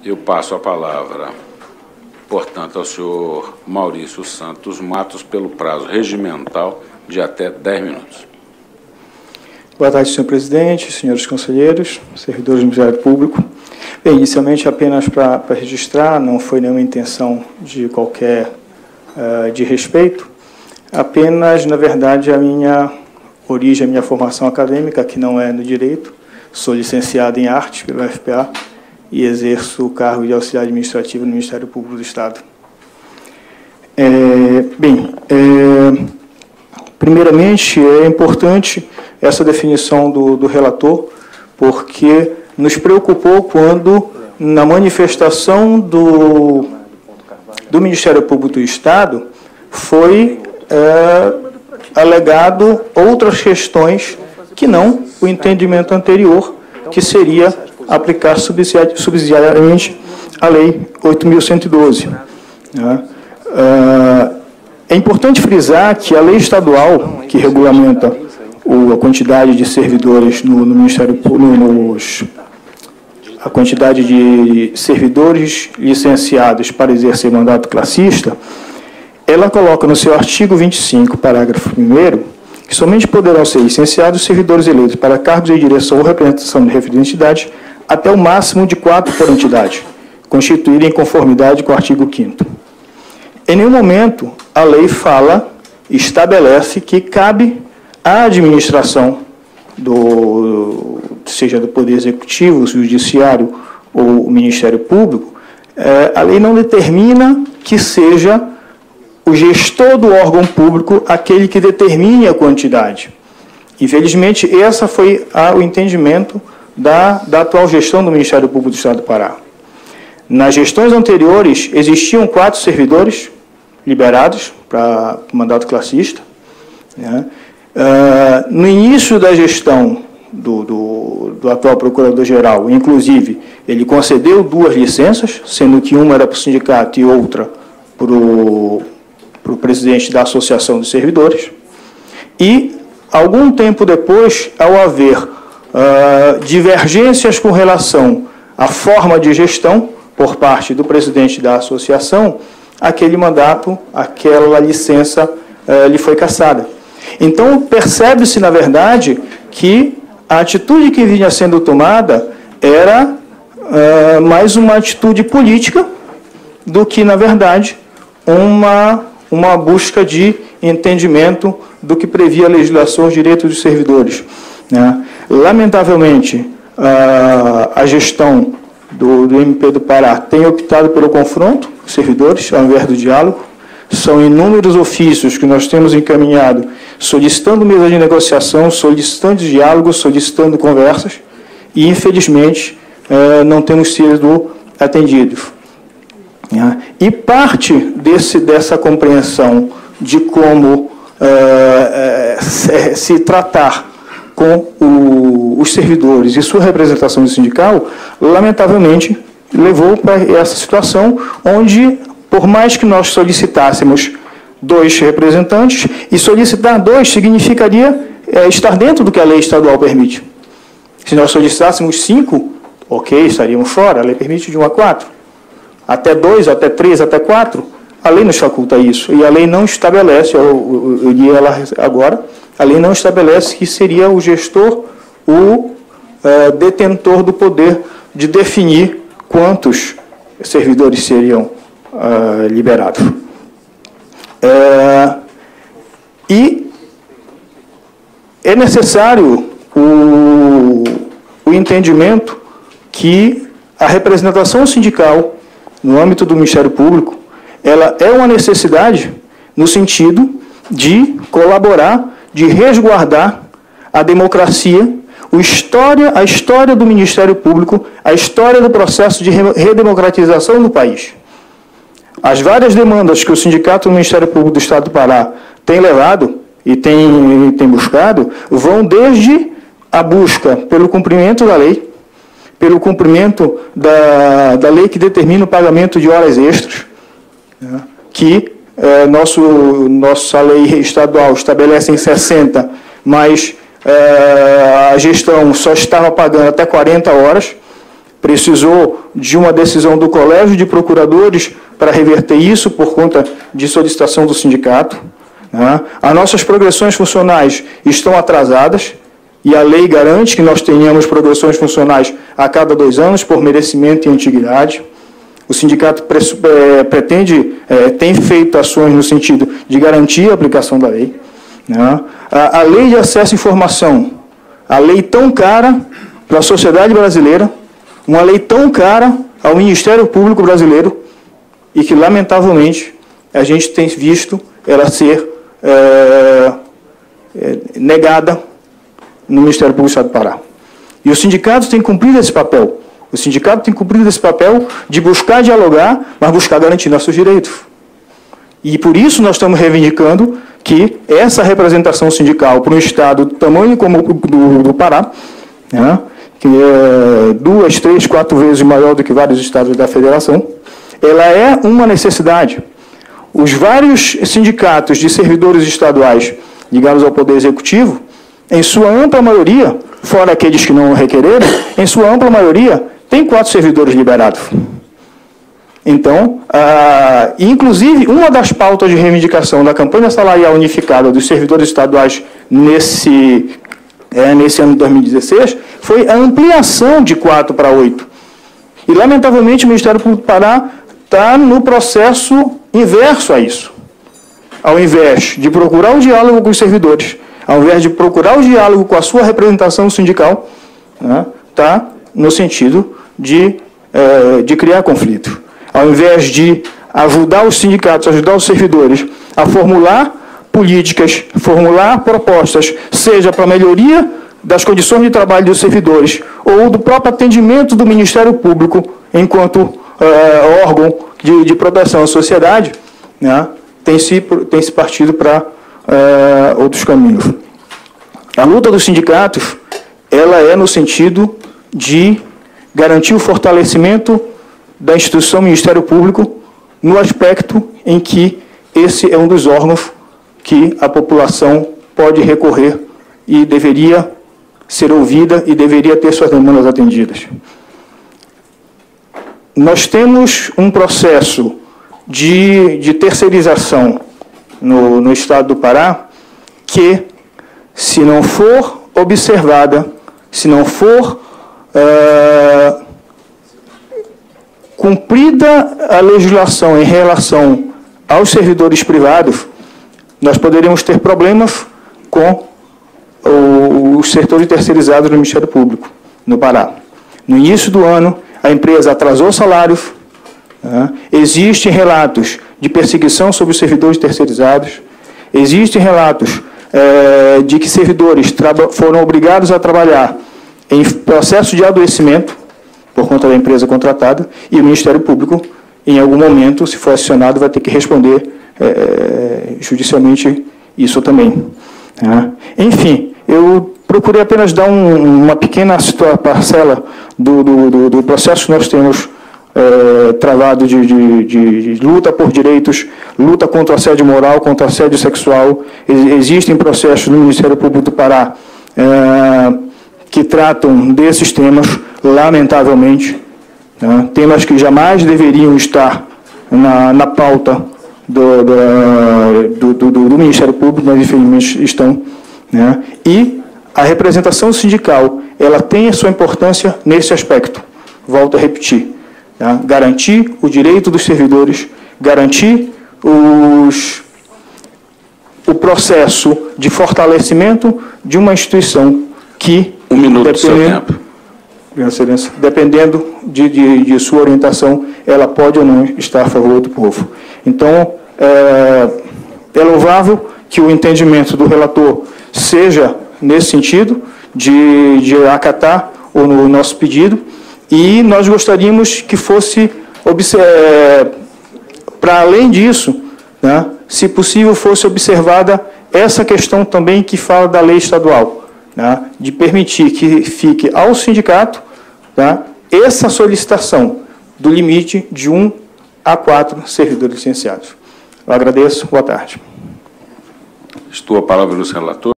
Eu passo a palavra, portanto, ao senhor Maurício Santos Matos, pelo prazo regimental de até 10 minutos. Boa tarde, senhor presidente, senhores conselheiros, servidores do Ministério Público. Bem, inicialmente, apenas para registrar, não foi nenhuma intenção de qualquer de respeito, apenas, na verdade, a minha origem, a minha formação acadêmica, que não é no direito, sou licenciado em arte pelo FPA e exerço o cargo de auxiliar administrativo no Ministério Público do Estado. Primeiramente, é importante essa definição do relator, porque nos preocupou quando, na manifestação do Ministério Público do Estado, foi alegado outras questões que não o entendimento anterior, que seria aplicar subsidiariamente a Lei 8.112. É importante frisar que a lei estadual, que regulamenta a quantidade de servidores no Ministério Público, a quantidade de servidores licenciados para exercer mandato classista, ela coloca no seu artigo 25, parágrafo 1º, que somente poderão ser licenciados servidores eleitos para cargos de direção ou representação de referida entidade até o máximo de 4 por entidade, constituída em conformidade com o artigo 5º. Em nenhum momento a lei estabelece que cabe à administração, seja do Poder Executivo, Judiciário ou o Ministério Público, a lei não determina que seja o gestor do órgão público aquele que determine a quantidade. Infelizmente, esse foi o entendimento da atual gestão do Ministério Público do Estado do Pará. Nas gestões anteriores, existiam 4 servidores liberados para o mandato classista. No início da gestão do atual Procurador-Geral, inclusive, ele concedeu 2 licenças, sendo que uma era para o sindicato e outra para o presidente da Associação de Servidores. E, algum tempo depois, ao haver divergências com relação à forma de gestão por parte do presidente da associação, aquele mandato, aquela licença lhe foi cassada. Então, percebe-se, na verdade, que a atitude que vinha sendo tomada era mais uma atitude política do que, na verdade, uma busca de entendimento do que previa a legislação dos direitos dos servidores. Lamentavelmente, a gestão do MP do Pará tem optado pelo confronto com os servidores, ao invés do diálogo. São inúmeros ofícios que nós temos encaminhado, solicitando mesa de negociação, solicitando diálogo, solicitando conversas, e, infelizmente, não temos sido atendidos. E parte dessa compreensão de como se tratar com os servidores e sua representação sindical, lamentavelmente, levou para essa situação onde, por mais que nós solicitássemos 2 representantes, e solicitar 2 significaria estar dentro do que a lei estadual permite. Se nós solicitássemos 5, ok, estaríamos fora, a lei permite de 1 a 4. Até 2, até 3, até 4, a lei nos faculta isso. E a lei não estabelece, eu li ela agora, a lei não estabelece que seria o gestor o detentor do poder de definir quantos servidores seriam liberados. E é necessário o entendimento que a representação sindical, no âmbito do Ministério Público, ela é uma necessidade no sentido de colaborar, de resguardar a democracia, a história do Ministério Público, a história do processo de redemocratização do país. As várias demandas que o Sindicato do Ministério Público do Estado do Pará tem levado e tem buscado, vão desde a busca pelo cumprimento da lei, pelo cumprimento da lei que determina o pagamento de horas extras, que nossa lei estadual estabelece em 60, mas a gestão só estava pagando até 40 horas, precisou de uma decisão do Colégio de Procuradores para reverter isso por conta de solicitação do sindicato. As nossas progressões funcionais estão atrasadas e a lei garante que nós tenhamos progressões funcionais a cada 2 anos por merecimento e antiguidade. O sindicato tem feito ações no sentido de garantir a aplicação da lei. A lei de acesso à informação, a lei tão cara para a sociedade brasileira, uma lei tão cara ao Ministério Público brasileiro e que, lamentavelmente, a gente tem visto ela ser negada no Ministério Público do Estado do Pará. E os sindicatos têm cumprido esse papel. O sindicato tem cumprido esse papel de buscar dialogar, mas buscar garantir nossos direitos. E por isso nós estamos reivindicando que essa representação sindical para um Estado do tamanho como o do Pará, que é 2, 3, 4 vezes maior do que vários estados da federação, ela é uma necessidade. Os vários sindicatos de servidores estaduais ligados ao Poder Executivo, em sua ampla maioria, fora aqueles que não requereram, em sua ampla maioria, tem 4 servidores liberados. Então, inclusive, uma das pautas de reivindicação da campanha salarial unificada dos servidores estaduais nesse ano de 2016 foi a ampliação de 4 para 8. E, lamentavelmente, o Ministério Público do Pará está no processo inverso a isso. Ao invés de procurar o diálogo com os servidores, ao invés de procurar o diálogo com a sua representação sindical, está no sentido de criar conflito. Ao invés de ajudar os sindicatos, ajudar os servidores a formular políticas, formular propostas, seja para a melhoria das condições de trabalho dos servidores ou do próprio atendimento do Ministério Público enquanto órgão de proteção à sociedade, tem se partido para outros caminhos. A luta dos sindicatos, ela é no sentido de garantir o fortalecimento da instituição Ministério Público no aspecto em que esse é um dos órgãos que a população pode recorrer e deveria ser ouvida e deveria ter suas demandas atendidas. Nós temos um processo de terceirização no Estado do Pará que, se não for observada, se não for cumprida a legislação em relação aos servidores privados, nós poderíamos ter problemas com os setores terceirizados do Ministério Público no Pará. No início do ano, a empresa atrasou salários, existem relatos de perseguição sobre os servidores terceirizados, existem relatos de que servidores foram obrigados a trabalhar em processo de adoecimento por conta da empresa contratada, e o Ministério Público, em algum momento, se for acionado, vai ter que responder judicialmente isso também. Enfim, eu procurei apenas dar uma pequena parcela do processo que nós temos travado de luta por direitos, luta contra assédio moral, contra assédio sexual. Existem processos no Ministério Público do Pará que tratam desses temas, lamentavelmente, temas que jamais deveriam estar na pauta do Ministério Público, mas infelizmente estão. E a representação sindical, ela tem a sua importância nesse aspecto. Volto a repetir. Garantir o direito dos servidores, garantir o processo de fortalecimento de uma instituição que, dependendo de sua orientação, ela pode ou não estar a favor do povo. Então, é louvável que o entendimento do relator seja nesse sentido, de acatar o nosso pedido, e nós gostaríamos que fosse, para além disso, se possível, fosse observada essa questão também que fala da lei estadual, de permitir que fique ao sindicato essa solicitação do limite de 1 a 4 servidores licenciados. Eu agradeço. Boa tarde. Estou a palavra do relator.